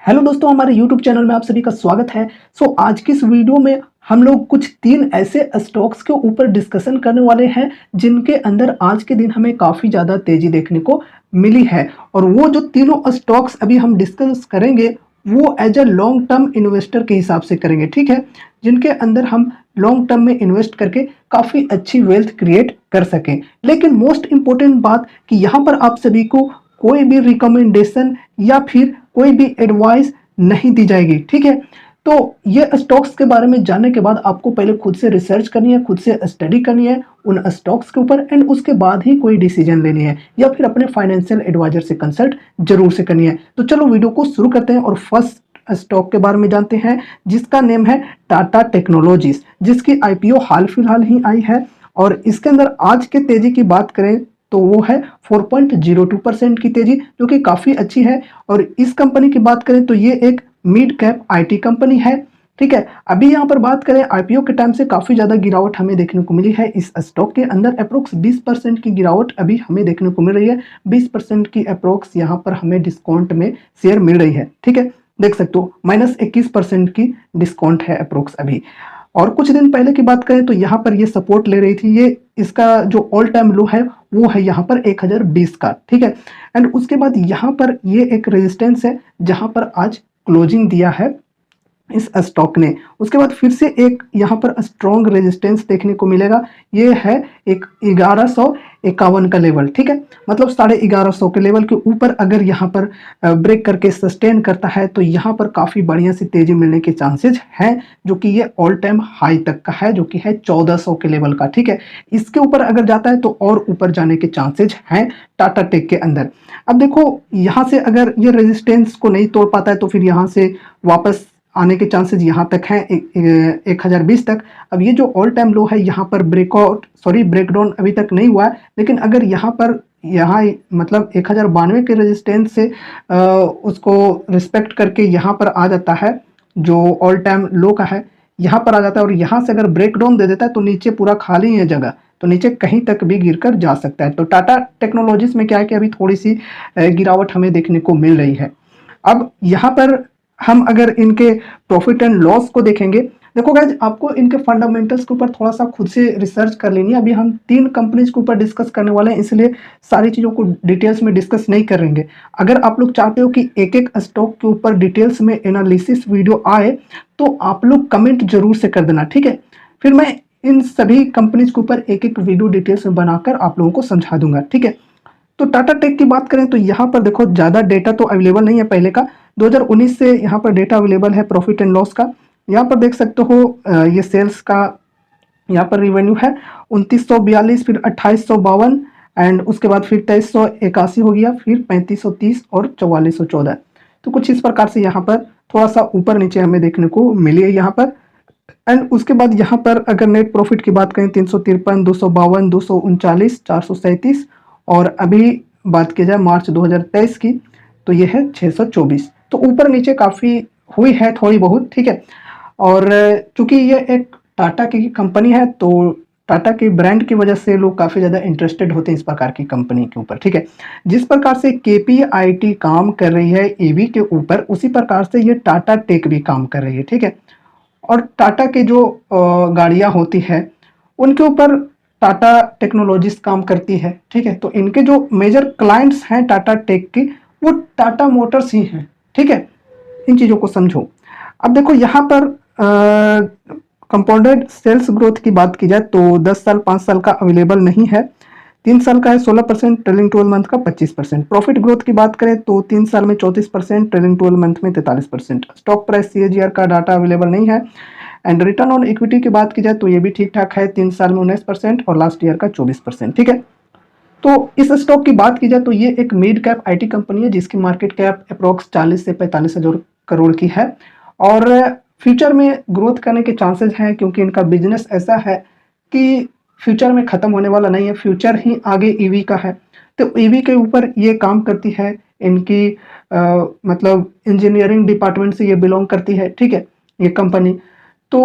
Hello दोस्तों, हमारे YouTube channel में आप सभी का स्वागत है। आज की इस वीडियो में हम लोग कुछ 3 ऐसे स्टॉक्स के ऊपर डिस्कशन करने वाले हैं, जिनके अंदर आज के दिन हमें काफ़ी ज़्यादा तेज़ी देखने को मिली है। और वो जो तीनों स्टॉक्स अभी हम डिस्कस करेंगे, वो as a long term investor के हिसाब से करेंगे, ठीक है? जिनके अंदर हम लॉन्ग टर्म में इन्वेस्ट करके काफ़ी अच्छी वेल्थ क्रिएट कर सकें। लेकिन मोस्ट इम्पोर्टेंट बात कि यहाँ पर आप सभी को कोई भी रिकमेंडेशन या फिर कोई भी एडवाइस नहीं दी जाएगी, ठीक है? तो ये स्टॉक्स के बारे में जानने के बाद आपको पहले खुद से रिसर्च करनी है, खुद से स्टडी करनी है उन स्टॉक्स के ऊपर एंड उसके बाद ही कोई डिसीजन लेनी है या फिर अपने फाइनेंशियल एडवाइजर से कंसल्ट जरूर से करनी है। तो चलो वीडियो को शुरू करते हैं और फर्स्ट स्टॉक के बारे में जानते हैं, जिसका नेम है टाटा टेक्नोलॉजीज, जिसकी आईपीओ हाल फिलहाल ही आई है। और इसके अंदर आज के तेजी की बात करें तो वो है 4.02% की तेजी, जो कि काफ़ी अच्छी है। और इस कंपनी की बात करें तो ये एक मिड कैप आईटी कंपनी है, ठीक है? अभी यहाँ पर बात करें आईपीओ के टाइम से काफ़ी ज़्यादा गिरावट हमें देखने को मिली है इस स्टॉक के अंदर। अप्रोक्स 20% की गिरावट अभी हमें देखने को मिल रही है। 20% की अप्रोक्स यहाँ पर हमें डिस्काउंट में शेयर मिल रही है, ठीक है? देख सकते हो -21% की डिस्काउंट है अप्रोक्स अभी। और कुछ दिन पहले की बात करें तो यहाँ पर ये सपोर्ट ले रही थी। ये इसका जो ऑल टाइम लो है वो है यहाँ पर 1020 का, ठीक है? एंड उसके बाद यहाँ पर ये एक रेजिस्टेंस है जहाँ पर आज क्लोजिंग दिया है इस स्टॉक ने। उसके बाद फिर से एक यहाँ पर स्ट्रॉन्ग रेजिस्टेंस देखने को मिलेगा। ये है एक 1151 का लेवल, ठीक है? मतलब 1150 के लेवल के ऊपर अगर यहाँ पर ब्रेक करके सस्टेन करता है तो यहाँ पर काफ़ी बढ़िया सी तेजी मिलने के चांसेज हैं, जो कि ये ऑल टाइम हाई तक का है, जो कि है 1400 के लेवल का, ठीक है? इसके ऊपर अगर जाता है तो और ऊपर जाने के चांसेज हैं टाटा टेक के अंदर। अब देखो, यहाँ से अगर ये रेजिस्टेंस को नहीं तोड़ पाता है तो फिर यहाँ से वापस आने के चांसेस यहाँ तक हैं 1020 तक। अब ये जो ऑल टाइम लो है यहाँ पर ब्रेकडाउन अभी तक नहीं हुआ है, लेकिन अगर यहाँ मतलब 1092 के रेजिस्टेंस से उसको रिस्पेक्ट करके यहाँ पर आ जाता है, जो ऑल टाइम लो का है यहाँ पर आ जाता है, और यहाँ से अगर ब्रेकडाउन दे देता है तो नीचे पूरा खाली है जगह, तो नीचे कहीं तक भी गिरकर जा सकता है। तो टाटा टेक्नोलॉजीज में क्या है कि अभी थोड़ी सी गिरावट हमें देखने को मिल रही है। अब यहाँ पर हम अगर इनके प्रॉफिट एंड लॉस को देखेंगे, देखो गाइज, आपको इनके फंडामेंटल्स के ऊपर थोड़ा सा खुद से रिसर्च कर लेनी है। अभी हम 3 कंपनीज के ऊपर डिस्कस करने वाले हैं, इसलिए सारी चीज़ों को डिटेल्स में डिस्कस नहीं करेंगे। अगर आप लोग चाहते हो कि एक एक स्टॉक के ऊपर डिटेल्स में एनालिसिस वीडियो आए तो आप लोग कमेंट जरूर से कर देना, ठीक है? फिर मैं इन सभी कंपनीज के ऊपर एक एक वीडियो डिटेल्स में बनाकर आप लोगों को समझा दूंगा, ठीक है? तो टाटा टेक की बात करें तो यहाँ पर देखो, ज़्यादा डेटा तो अवेलेबल नहीं है पहले का। 2019 से यहाँ पर डेटा अवेलेबल है प्रॉफिट एंड लॉस का। यहाँ पर देख सकते हो ये सेल्स का यहाँ पर रिवेन्यू है 2942, फिर 2852 एंड उसके बाद फिर 2381 हो गया, फिर 3530 और 4414। तो कुछ इस प्रकार से यहाँ पर थोड़ा सा ऊपर नीचे हमें देखने को मिली है यहाँ पर। एंड उसके बाद यहाँ पर अगर नेट प्रॉफिट की बात करें 353, 252, 239, 437, और अभी बात की जाए मार्च 2023 की तो ये है 624। तो ऊपर नीचे काफ़ी हुई है थोड़ी बहुत, ठीक है? और चूंकि ये एक टाटा की कंपनी है तो टाटा के ब्रांड की वजह से लोग काफ़ी ज़्यादा इंटरेस्टेड होते हैं इस प्रकार की कंपनी के ऊपर, ठीक है? जिस प्रकार से केपीआईटी काम कर रही है ईवी के ऊपर, उसी प्रकार से ये टाटा टेक भी काम कर रही है, ठीक है? और टाटा के जो गाड़ियाँ होती है उनके ऊपर टाटा टेक्नोलॉजीज काम करती है, ठीक है? तो इनके जो मेजर क्लाइंट्स हैं टाटा टेक की, वो टाटा मोटर्स ही हैं, ठीक है? इन चीज़ों को समझो। अब देखो यहाँ पर कंपाउंडेड सेल्स ग्रोथ की बात की जाए तो 10 साल 5 साल का अवेलेबल नहीं है। 3 साल का है 16%, ट्रेलिंग 12 मंथ का 25%। प्रॉफिट ग्रोथ की बात करें तो 3 साल में 34%, ट्रेलिंग 12 मंथ में 43%। स्टॉक प्राइस सीएजीआर का डाटा अवेलेबल नहीं है। एंड रिटर्न ऑन इक्विटी की बात की जाए तो ये भी ठीक ठाक है, 3 साल में 19% और लास्ट ईयर का 24%, ठीक है? तो इस स्टॉक की बात की जाए तो ये एक मिड कैप आईटी कंपनी है, जिसकी मार्केट कैप अप्रोक्स 40 से 45 हज़ार करोड़ की है। और फ्यूचर में ग्रोथ करने के चांसेस हैं, क्योंकि इनका बिजनेस ऐसा है कि फ्यूचर में ख़त्म होने वाला नहीं है। फ्यूचर ही आगे ईवी का है, तो ईवी के ऊपर ये काम करती है। इनकी मतलब इंजीनियरिंग डिपार्टमेंट से ये बिलोंग करती है, ठीक है, ये कंपनी। तो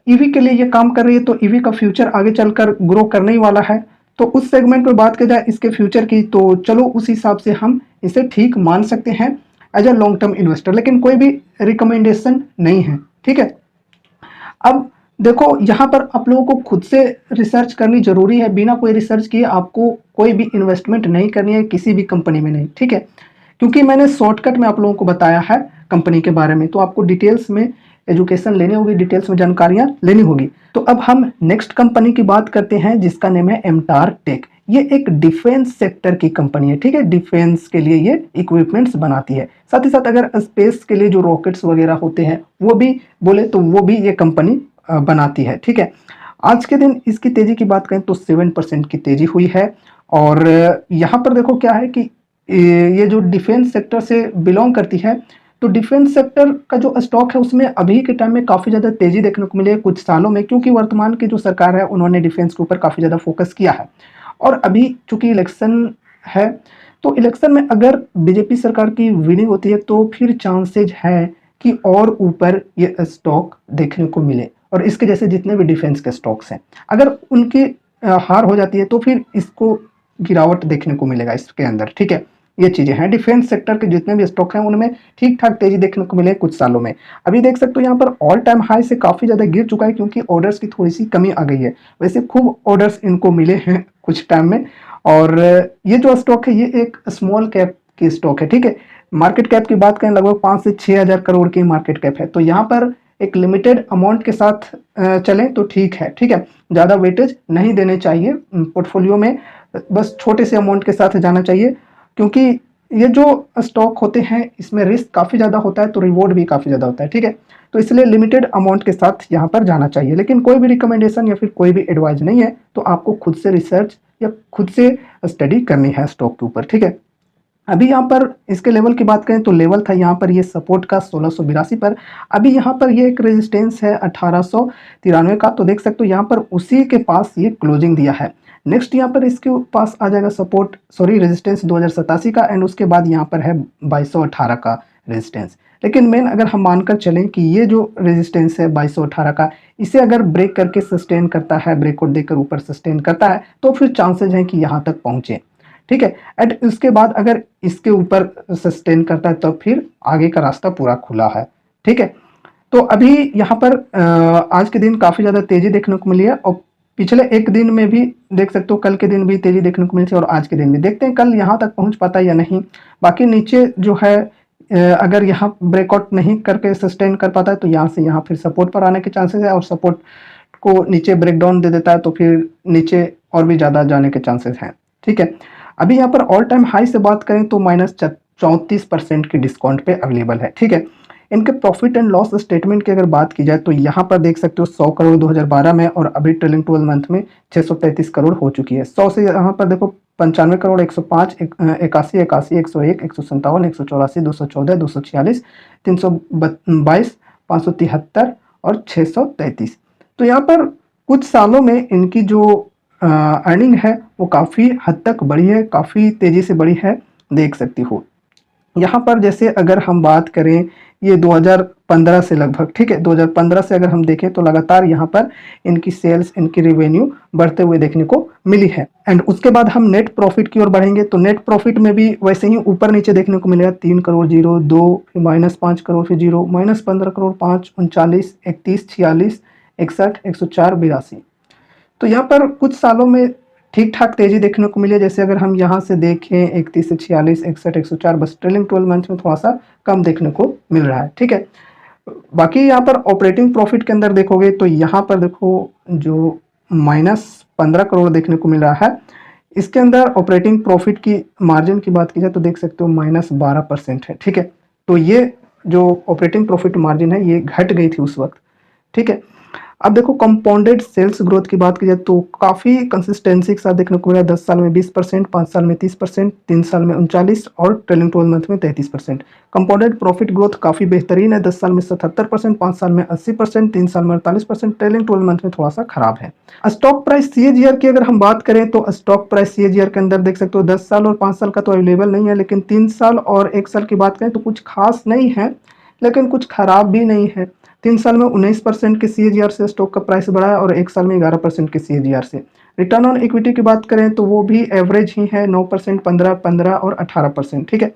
ईवी के लिए ये काम कर रही है, तो ईवी का फ्यूचर आगे चलकर ग्रो करने ही वाला है। तो उस सेगमेंट में बात की जाए इसके फ्यूचर की, तो चलो उस हिसाब से हम इसे ठीक मान सकते हैं। As a long term investor, लेकिन कोई भी रिकमेंडेशन नहीं है। ठीक है, अब देखो यहाँ पर आप लोगों को खुद से रिसर्च करनी जरूरी है। बिना कोई रिसर्च किए आपको कोई भी इन्वेस्टमेंट नहीं करनी है किसी भी कंपनी में, नहीं। ठीक है, क्योंकि मैंने शॉर्टकट में आप लोगों को बताया है कंपनी के बारे में, तो आपको डिटेल्स में एजुकेशन लेनी होगी, डिटेल्स में जानकारियां लेनी होगी। तो अब हम नेक्स्ट कंपनी की बात करते हैं जिसका नेम है एमटार टेक। ये एक डिफेंस सेक्टर की कंपनी है। ठीक है, डिफेंस के लिए ये इक्विपमेंट्स बनाती है। साथ ही साथ अगर स्पेस के लिए जो रॉकेट्स वगैरह होते हैं वो भी बोले तो वो भी ये कंपनी बनाती है। ठीक है, आज के दिन इसकी तेजी की बात करें तो 7% की तेजी हुई है। और यहाँ पर देखो क्या है कि ये जो डिफेंस सेक्टर से बिलोंग करती है, तो डिफेंस सेक्टर का जो स्टॉक है उसमें अभी के टाइम में काफ़ी ज़्यादा तेजी देखने को मिली है कुछ सालों में, क्योंकि वर्तमान की जो सरकार है उन्होंने डिफेंस के ऊपर काफ़ी ज़्यादा फोकस किया है। और अभी चूंकि इलेक्शन है, तो इलेक्शन में अगर बीजेपी सरकार की विनिंग होती है तो फिर चांसेज है कि और ऊपर ये स्टॉक देखने को मिले, और इसके जैसे जितने भी डिफेंस के स्टॉक्स हैं अगर उनकी हार हो जाती है तो फिर इसको गिरावट देखने को मिलेगा इसके अंदर। ठीक है, ये चीजें हैं। डिफेंस सेक्टर के जितने भी स्टॉक हैं उनमें ठीक ठाक तेजी देखने को मिले कुछ सालों में। अभी देख सकते हो यहाँ पर ऑल टाइम हाई से काफी ज्यादा गिर चुका है क्योंकि ऑर्डर्स की थोड़ी सी कमी आ गई है। वैसे खूब ऑर्डर्स इनको मिले हैं कुछ टाइम में। और ये जो स्टॉक है ये एक स्मॉल कैप की स्टॉक है। ठीक है, मार्केट कैप की बात करें लगभग 5 से 6 हजार करोड़ की मार्केट कैप है। तो यहाँ पर एक लिमिटेड अमाउंट के साथ चलें तो ठीक है। ठीक है, ज़्यादा वेटेज नहीं देने चाहिए पोर्टफोलियो में, बस छोटे से अमाउंट के साथ जाना चाहिए, क्योंकि ये जो स्टॉक होते हैं इसमें रिस्क काफ़ी ज़्यादा होता है तो रिवॉर्ड भी काफ़ी ज़्यादा होता है। ठीक है, तो इसलिए लिमिटेड अमाउंट के साथ यहाँ पर जाना चाहिए। लेकिन कोई भी रिकमेंडेशन या फिर कोई भी एडवाइस नहीं है, तो आपको खुद से रिसर्च या खुद से स्टडी करनी है स्टॉक के ऊपर। ठीक है, अभी यहाँ पर इसके लेवल की बात करें तो लेवल था यहाँ पर ये सपोर्ट का 1682 पर। अभी यहाँ पर ये एक रेजिस्टेंस है 1893 का, तो देख सकते हो यहाँ पर उसी के पास ये क्लोजिंग दिया है। नेक्स्ट यहाँ पर इसके पास आ जाएगा सपोर्ट रेजिस्टेंस 2087 का, एंड उसके बाद यहाँ पर है 2218 का रेजिस्टेंस। लेकिन मेन अगर हम मानकर चलें कि ये जो रेजिस्टेंस है 2218 का, इसे अगर ब्रेक करके सस्टेन करता है, ब्रेकआउट देकर ऊपर सस्टेन करता है, तो फिर चांसेज हैं कि यहाँ तक पहुँचे। ठीक है, एंड इसके बाद अगर इसके ऊपर सस्टेन करता है तो फिर आगे का रास्ता पूरा खुला है। ठीक है, तो अभी यहाँ पर आज के दिन काफ़ी ज़्यादा तेज़ी देखने को मिली है, और पिछले एक दिन में भी देख सकते हो, कल के दिन भी तेज़ी देखने को मिली थी और आज के दिन भी। देखते हैं कल यहाँ तक पहुँच पाता है या नहीं। बाकी नीचे जो है अगर यहाँ ब्रेकआउट नहीं करके सस्टेन कर पाता है तो यहाँ से यहाँ फिर सपोर्ट पर आने के चांसेस है, और सपोर्ट को नीचे ब्रेकडाउन दे देता है तो फिर नीचे और भी ज़्यादा जाने के चांसेस हैं। ठीक है, अभी यहाँ पर ऑल टाइम हाई से बात करें तो -34% की डिस्काउंट पे अवेलेबल है। ठीक है, इनके प्रॉफिट एंड लॉस स्टेटमेंट की अगर बात की जाए तो यहाँ पर देख सकते हो 100 करोड़ 2012 में, और अभी ट्रेलिंग 12 मंथ में 633 करोड़ हो चुकी है। 100 से यहाँ पर देखो 95 करोड़ 105 81 81 101 157 184 214 246 322 573 और 633। तो यहाँ पर कुछ सालों में इनकी जो अर्निंग है वो काफ़ी हद तक बढ़ी है, काफ़ी तेज़ी से बढ़ी है, देख सकती हो। यहाँ पर जैसे अगर हम बात करें ये 2015 से लगभग, ठीक है, 2015 से अगर हम देखें तो लगातार यहाँ पर इनकी सेल्स, इनकी रेवेन्यू बढ़ते हुए देखने को मिली है। एंड उसके बाद हम नेट प्रॉफिट की ओर बढ़ेंगे तो नेट प्रॉफिट में भी वैसे ही ऊपर नीचे देखने को मिलेगा। 3 करोड़ 0 2 फिर -5 करोड़ फिर 0 -15 करोड़ 5 39 31 46 61 104 82। तो यहाँ पर कुछ सालों में ठीक ठाक तेजी देखने को मिली है। जैसे अगर हम यहाँ से देखें 31 से 46 61 104, बस ट्रेलिंग 12 मंथ में थोड़ा सा कम देखने को मिल रहा है। ठीक है, बाकी यहाँ पर ऑपरेटिंग प्रॉफिट के अंदर देखोगे तो यहाँ पर देखो जो -15 करोड़ देखने को मिल रहा है, इसके अंदर ऑपरेटिंग प्रॉफिट की मार्जिन की बात की जाए तो देख सकते हो -12% है। ठीक है, तो ये जो ऑपरेटिंग प्रॉफिट मार्जिन है ये घट गई थी उस वक्त। ठीक है, अब देखो कंपाउंडेड सेल्स ग्रोथ की बात की जाए तो काफ़ी कंसिस्टेंसी के साथ देखने को मिला। 10 साल में 20%, 5 साल में 30%, 3 साल में 39% और ट्रेलिंग 12 मंथ में 33%। कंपाउंडेड प्रॉफिट ग्रोथ काफ़ी बेहतरीन है। 10 साल में 77%, 5 साल में 80%, 3 साल में 48%, ट्रेलिंग 12 मंथ में थोड़ा सा खराब है। स्टॉक प्राइस CAGR की अगर हम बात करें तो स्टॉक प्राइस CAGR के अंदर देख सकते हो 10 साल और 5 साल का तो अवेलेबल नहीं है, लेकिन 3 साल और 1 साल की बात करें तो कुछ खास नहीं है, लेकिन कुछ खराब भी नहीं है। 3 साल में 19% के CAGR से स्टॉक का प्राइस बढ़ा है और 1 साल में 11% के CAGR से। रिटर्न ऑन इक्विटी की बात करें तो वो भी एवरेज ही है, 9%, 15, 15 और 18%। ठीक है,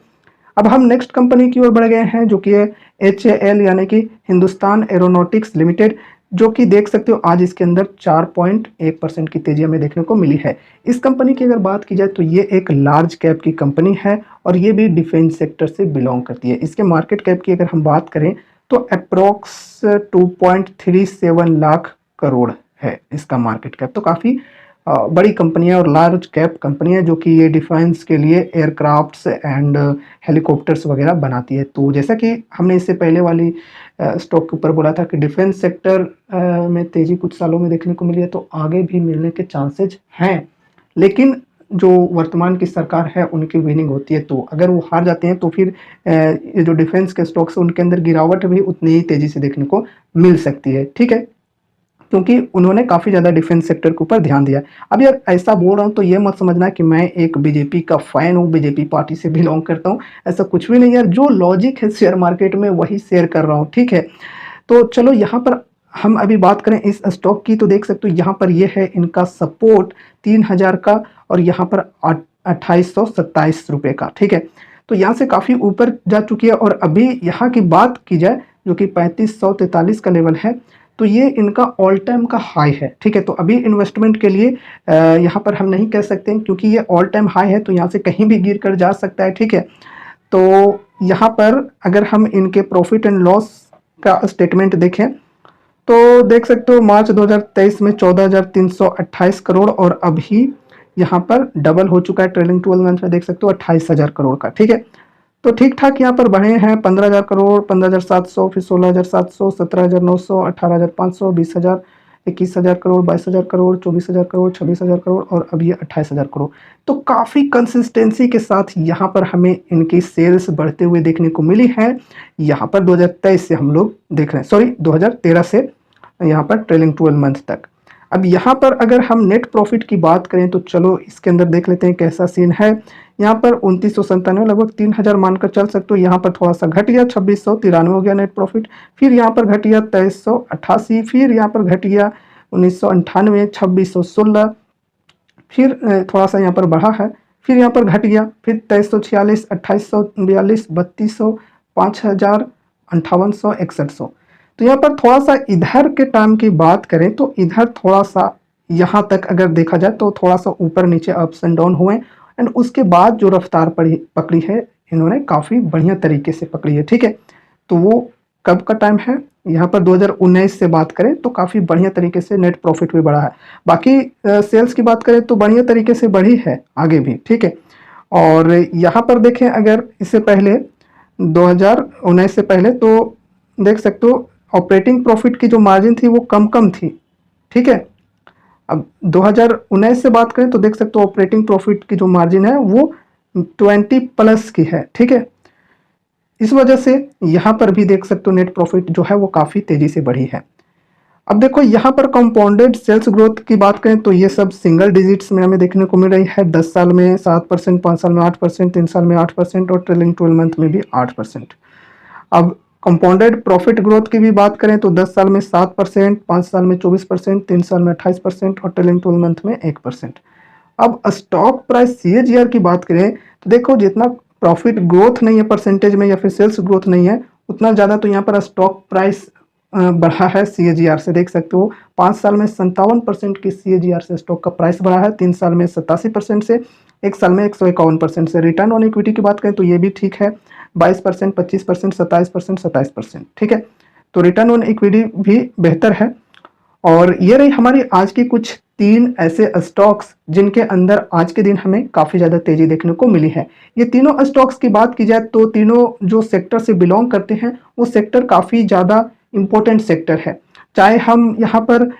अब हम नेक्स्ट कंपनी की ओर बढ़ गए हैं, जो कि है HAL यानी कि हिंदुस्तान एरोनॉटिक्स लिमिटेड, जो कि देख सकते हो आज इसके अंदर 4.1% की तेजी हमें देखने को मिली है। इस कंपनी की अगर बात की जाए तो ये एक लार्ज कैप की कंपनी है और ये भी डिफेंस सेक्टर से बिलोंग करती है। इसके मार्केट कैप की अगर हम बात करें तो अप्रोक्स 2.37 लाख करोड़ है इसका मार्केट कैप। तो काफ़ी बड़ी कंपनी है और लार्ज कैप कंपनी है, जो कि ये डिफेंस के लिए एयरक्राफ्ट्स एंड हेलीकॉप्टर्स वगैरह बनाती है। तो जैसा कि हमने इससे पहले वाली स्टॉक के ऊपर बोला था कि डिफेंस सेक्टर में तेजी कुछ सालों में देखने को मिली है, तो आगे भी मिलने के चांसेज हैं, लेकिन जो वर्तमान की सरकार है उनकी विनिंग होती है। तो अगर वो हार जाते हैं तो फिर ये जो डिफेंस के स्टॉक्स है उनके अंदर गिरावट भी उतनी ही तेजी से देखने को मिल सकती है, ठीक है, क्योंकि उन्होंने काफ़ी ज़्यादा डिफेंस सेक्टर के ऊपर ध्यान दिया। अब यार ऐसा बोल रहा हूँ तो ये मत समझना कि मैं एक बीजेपी का फ़ैन हूँ, बीजेपी पार्टी से बिलोंग करता हूँ, ऐसा कुछ भी नहीं यार। जो लॉजिक है शेयर मार्केट में वही शेयर कर रहा हूँ, ठीक है। तो चलो यहाँ पर हम अभी बात करें इस स्टॉक की, तो देख सकते हो यहाँ पर ये है इनका सपोर्ट 3000 का और यहाँ पर 2827 रुपये का, ठीक है। तो यहाँ से काफ़ी ऊपर जा चुकी है और अभी यहाँ की बात की जाए जो कि 3543 का लेवल है, तो ये इनका ऑल टाइम का हाई है, ठीक है। तो अभी इन्वेस्टमेंट के लिए यहाँ पर हम नहीं कह सकते हैं, क्योंकि ये ऑल टाइम हाई है, तो यहाँ से कहीं भी गिर कर जा सकता है, ठीक है। तो यहाँ पर अगर हम इनके प्रॉफिट एंड लॉस का स्टेटमेंट देखें तो देख सकते हो मार्च 2023 में 14,328 करोड़ और अभी यहाँ पर डबल हो चुका है ट्रेलिंग 12 मंथ में, देख सकते हो 28,000 करोड़ का, ठीक है। तो ठीक ठाक यहाँ पर बढ़े हैं 15,000 करोड़, 15,700, फिर 16,700, 17,900, 18,500, 20,000, 21,000 करोड़, 22,000 करोड़, 24,000 करोड़, 26,000 करोड़ और अब ये 28,000 करोड़। तो काफ़ी कंसिस्टेंसी के साथ यहाँ पर हमें इनकी सेल्स बढ़ते हुए देखने को मिली है। यहाँ पर 2023 से हम लोग देख रहे हैं, सॉरी 2013 से यहाँ पर ट्रेलिंग 12 मंथ तक। अब यहाँ पर अगर हम नेट प्रॉफिट की बात करें तो चलो इसके अंदर देख लेते हैं कैसा सीन है। यहाँ पर 2997 लगभग 3000 मानकर चल सकते हो। यहाँ पर थोड़ा सा घट गया 2693 हो गया नेट प्रॉफिट, फिर यहाँ पर घट गया 2388, फिर यहाँ पर घट गया 1998 2616, फिर थोड़ा सा यहाँ पर बढ़ा है, फिर यहाँ पर घट गया, फिर 2346, 2842, 3200, 5000, 5800, 6100। तो यहाँ पर थोड़ा सा इधर के टाइम की बात करें तो इधर थोड़ा सा यहाँ तक अगर देखा जाए तो थोड़ा सा ऊपर नीचे अप्स एंड डाउन हुए एंड उसके बाद जो रफ्तार पकड़ी है इन्होंने काफ़ी बढ़िया तरीके से पकड़ी है, ठीक है। तो वो कब का टाइम है, यहाँ पर 2019 से बात करें तो काफ़ी बढ़िया तरीके से नेट प्रॉफिट भी बढ़ा है। बाकी सेल्स की बात करें तो बढ़िया तरीके से बढ़ी है आगे भी, ठीक है। और यहाँ पर देखें अगर इससे पहले 2019 से पहले तो देख सकते हो ऑपरेटिंग प्रॉफिट की जो मार्जिन थी वो कम थी, ठीक है। अब 2019 से बात करें तो देख सकते हो ऑपरेटिंग प्रॉफिट की जो मार्जिन है वो 20 प्लस की है, ठीक है। इस वजह से यहाँ पर भी देख सकते हो नेट प्रॉफिट जो है वो काफ़ी तेज़ी से बढ़ी है। अब देखो यहाँ पर कंपाउंडेड सेल्स ग्रोथ की बात करें तो ये सब सिंगल डिजिट्स में हमें देखने को मिल रही है। 10 साल में 7%, 5 साल में 8%, 3 साल में 8% और ट्रेलिंग 12 मंथ में भी 8%। अब कंपाउंडेड प्रॉफिट ग्रोथ की भी बात करें तो 10 साल में 7%, 5 साल में 24%, 3 साल में 28% और ट्रेलिंग 12 मंथ में 1%। अब स्टॉक प्राइस CAGR की बात करें तो देखो जितना प्रॉफिट ग्रोथ नहीं है परसेंटेज में या फिर सेल्स ग्रोथ नहीं है, उतना ज़्यादा तो यहाँ पर स्टॉक प्राइस बढ़ा है CAGR से। देख सकते हो 5 साल में 57% की CAGR से स्टॉक का प्राइस बढ़ा है, 3 साल में 87% से, 1 साल में 151% से। रिटर्न ऑन इक्विटी की बात करें तो ये भी ठीक है, 22%, 25%, 27%, 27%, ठीक है। तो रिटर्न ऑन इक्विटी भी बेहतर है। और ये रही हमारी आज की कुछ 3 ऐसे स्टॉक्स जिनके अंदर आज के दिन हमें काफ़ी ज़्यादा तेज़ी देखने को मिली है। ये तीनों स्टॉक्स की बात की जाए तो तीनों जो सेक्टर से बिलोंग करते हैं वो सेक्टर काफ़ी ज़्यादा इम्पोर्टेंट सेक्टर है। चाहे हम यहाँ पर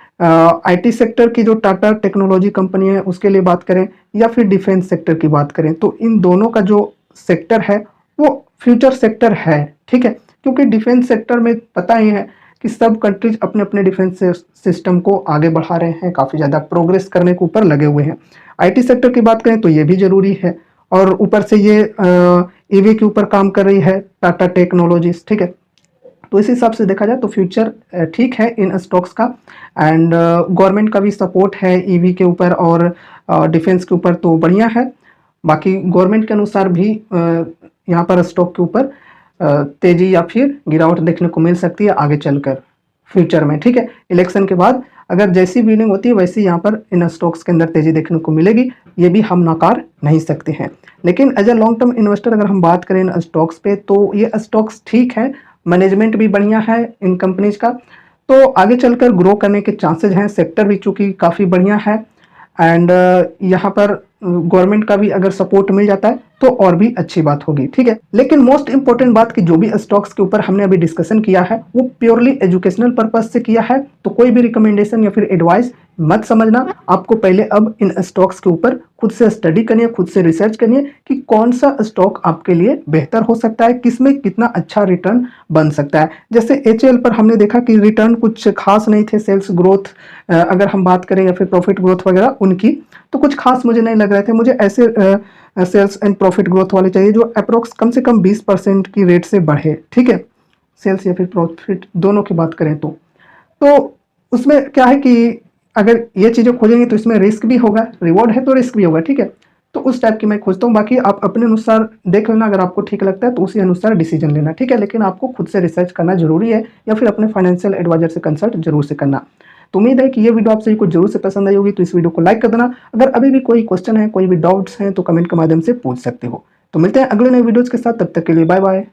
IT सेक्टर की जो टाटा टेक्नोलॉजी कंपनी है उसके लिए बात करें या फिर डिफेंस सेक्टर की बात करें, तो इन दोनों का जो सेक्टर है वो फ्यूचर सेक्टर है, ठीक है। क्योंकि डिफेंस सेक्टर में पता ही है कि सब कंट्रीज अपने अपने डिफेंस सिस्टम को आगे बढ़ा रहे हैं, काफ़ी ज़्यादा प्रोग्रेस करने के ऊपर लगे हुए हैं। IT सेक्टर की बात करें तो ये भी ज़रूरी है और ऊपर से ये EV के ऊपर काम कर रही है टाटा टेक्नोलॉजीज, ठीक है। तो इस हिसाब से देखा जाए तो फ्यूचर ठीक है इन स्टॉक्स का एंड गवर्नमेंट का भी सपोर्ट है EV के ऊपर और डिफेंस के ऊपर, तो बढ़िया है। बाकी गवर्नमेंट के अनुसार भी यहाँ पर स्टॉक के ऊपर तेजी या फिर गिरावट देखने को मिल सकती है आगे चलकर फ्यूचर में। ठीक है, इलेक्शन के बाद अगर जैसी वीलिंग होती है वैसी यहाँ पर इन स्टॉक्स के अंदर तेजी देखने को मिलेगी, ये भी हम नकार नहीं सकते हैं। लेकिन as a long term investor अगर हम बात करें इन स्टॉक्स पे, तो ये स्टॉक्स ठीक है, मैनेजमेंट भी बढ़िया है इन कंपनीज का, तो आगे चलकर ग्रो करने के चांसेज हैं। सेक्टर भी चूंकि काफ़ी बढ़िया है एंड यहाँ पर गवर्नमेंट का भी अगर सपोर्ट मिल जाता है तो और भी अच्छी बात होगी। ठीक है, लेकिन मोस्ट इंपॉर्टेंट बात कि जो भी स्टॉक्स के ऊपर हमने अभी डिस्कशन किया है वो प्योरली एजुकेशनल पर्पज से किया है, तो कोई भी रिकमेंडेशन या फिर एडवाइस मत समझना। आपको पहले अब इन स्टॉक्स के ऊपर खुद से स्टडी करनी है, खुद से रिसर्च करनी है कि कौन सा स्टॉक आपके लिए बेहतर हो सकता है, किसमें कितना अच्छा रिटर्न बन सकता है। जैसे HL पर हमने देखा कि रिटर्न कुछ खास नहीं थे, सेल्स ग्रोथ अगर हम बात करें या फिर प्रॉफिट ग्रोथ वगैरह उनकी, तो कुछ खास मुझे नहीं लग रहे थे। मुझे ऐसे सेल्स एंड प्रॉफिट ग्रोथ वाले चाहिए जो अप्रोक्स कम से कम 20% की रेट से बढ़े। ठीक है, सेल्स या फिर प्रॉफिट दोनों की बात करें तो उसमें क्या है कि अगर ये चीज़ें खोजेंगे तो इसमें रिस्क भी होगा, रिवॉर्ड है तो रिस्क भी होगा। ठीक है, तो उस टाइप की मैं खोजता हूँ। बाकी आप अपने अनुसार देख लेना, अगर आपको ठीक लगता है तो उसी अनुसार डिसीजन लेना। ठीक है, लेकिन आपको खुद से रिसर्च करना जरूरी है या फिर अपने फाइनेंशियल एडवाइजर से कंसल्ट जरूर से करना। तो उम्मीद है कि ये वीडियो आप सभी को जरूर से पसंद आई होगी, तो इस वीडियो को लाइक कर देना। अगर अभी भी कोई क्वेश्चन है, कोई भी डाउट्स हैं तो कमेंट के माध्यम से पूछ सकते हो। तो मिलते हैं अगले नए वीडियोज के साथ, तब तक के लिए बाय बाय।